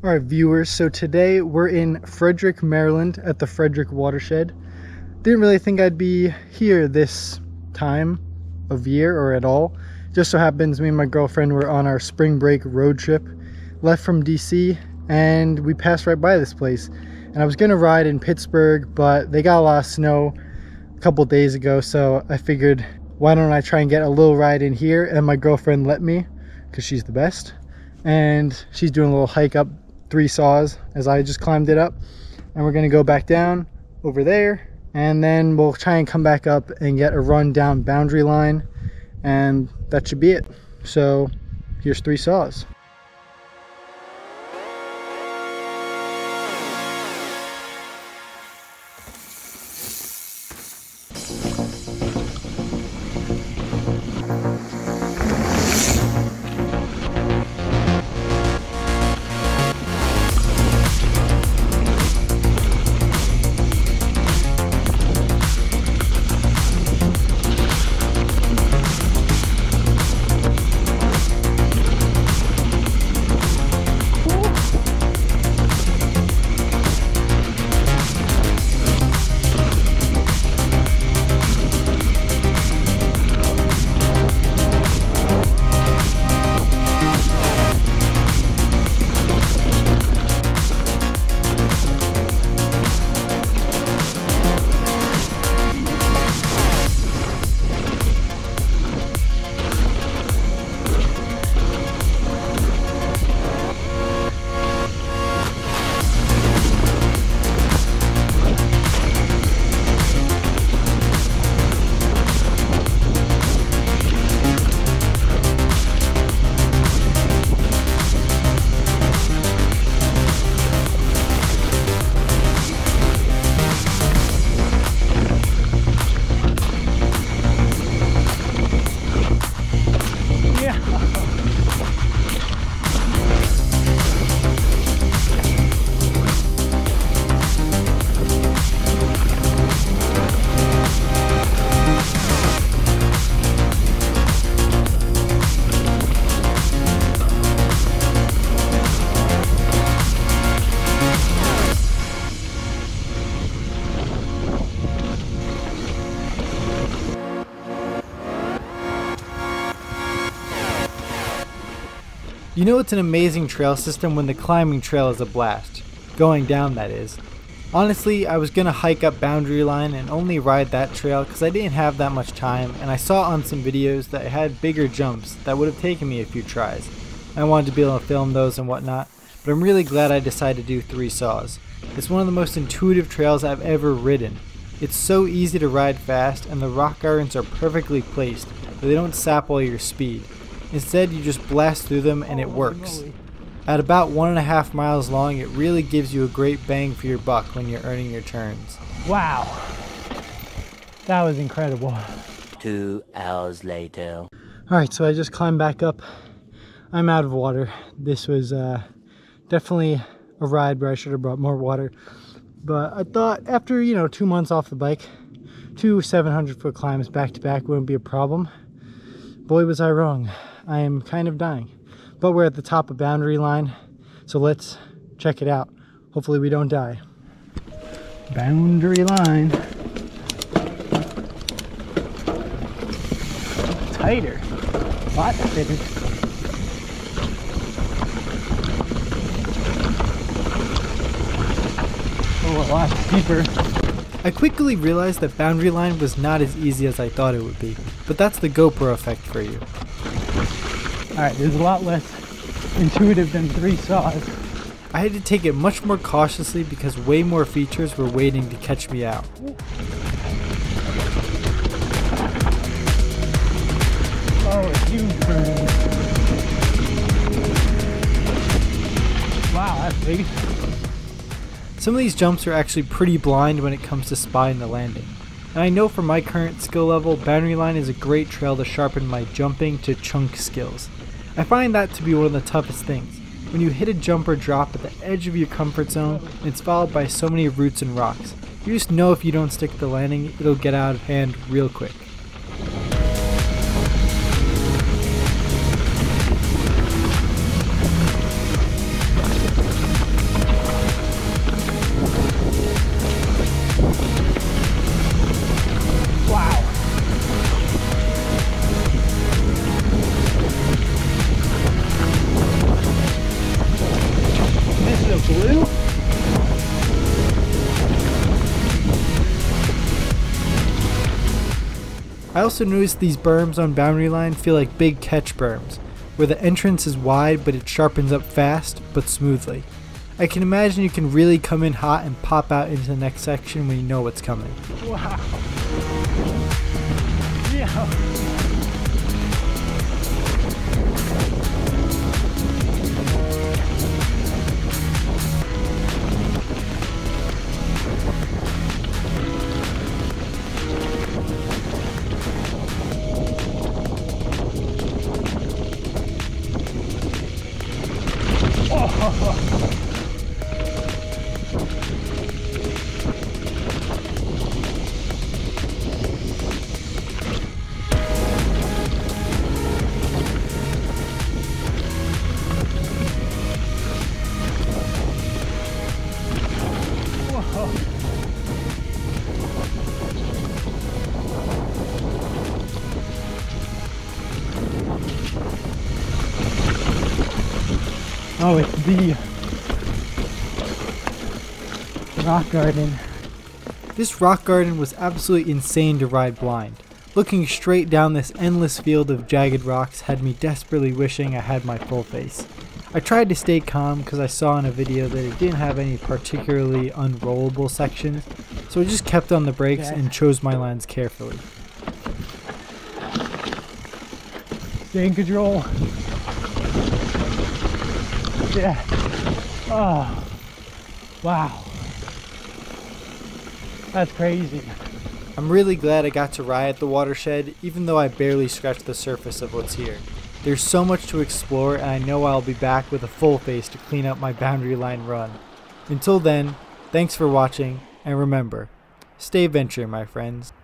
Alright viewers, so today we're in Frederick, Maryland at the Frederick Watershed. Didn't really think I'd be here this time of year or at all. Just so happens me and my girlfriend were on our spring break road trip, left from DC, and we passed right by this place. And I was gonna ride in Pittsburgh, but they got a lot of snow a couple days ago, so I figured why don't I try and get a little ride in here, and my girlfriend let me because she's the best. And she's doing a little hike up 3 saws as I just climbed it up, and we're gonna go back down over there, and then we'll try and come back up and get a run down Boundary Line, and that should be it. So here's 3 saws. You know it's an amazing trail system when the climbing trail is a blast. Going down, that is. Honestly, I was gonna hike up Boundary Line and only ride that trail because I didn't have that much time, and I saw on some videos that it had bigger jumps that would have taken me a few tries. I wanted to be able to film those and whatnot, but I'm really glad I decided to do 3 saws. It's one of the most intuitive trails I've ever ridden. It's so easy to ride fast, and the rock gardens are perfectly placed, so they don't sap all your speed. Instead, you just blast through them and it works. At about 1.5 miles long, it really gives you a great bang for your buck when you're earning your turns. Wow, that was incredible. 2 hours later. Alright, so I just climbed back up. I'm out of water. This was definitely a ride where I should have brought more water. But I thought after, 2 months off the bike, 2 700-foot climbs back to back wouldn't be a problem. Boy, was I wrong. I am kind of dying. But we're at the top of Boundary Line, so let's check it out. Hopefully we don't die. Boundary Line. Tighter. A lot tighter. Oh, a lot deeper. I quickly realized that Boundary Line was not as easy as I thought it would be, but that's the GoPro effect for you. Alright, there's a lot less intuitive than 3 saws. I had to take it much more cautiously because way more features were waiting to catch me out. Oh, a huge burn. Wow, that's big. Some of these jumps are actually pretty blind when it comes to spotting the landing. And I know from my current skill level, Boundary Line is a great trail to sharpen my jumping to chunk skills. I find that to be one of the toughest things. When you hit a jump or drop at the edge of your comfort zone, and it's followed by so many roots and rocks, you just know if you don't stick to the landing, it'll get out of hand real quick. blue. I also noticed these berms on boundary line feel like big catch berms, where the entrance is wide but it sharpens up fast but smoothly. I can imagine you can really come in hot and pop out into the next section when you know what's coming. Wow. Yeah. Oh, it's the rock garden. This rock garden was absolutely insane to ride blind. Looking straight down this endless field of jagged rocks had me desperately wishing I had my full face. I tried to stay calm because I saw in a video that it didn't have any particularly unrollable sections, so I just kept on the brakes and chose my lines carefully. Stay in control. Yeah. Oh. Wow. That's crazy. I'm really glad I got to ride at the watershed, even though I barely scratched the surface of what's here. There's so much to explore, and I know I'll be back with a full face to clean up my boundary line run. Until then, thanks for watching, and remember, stay adventuring, my friends.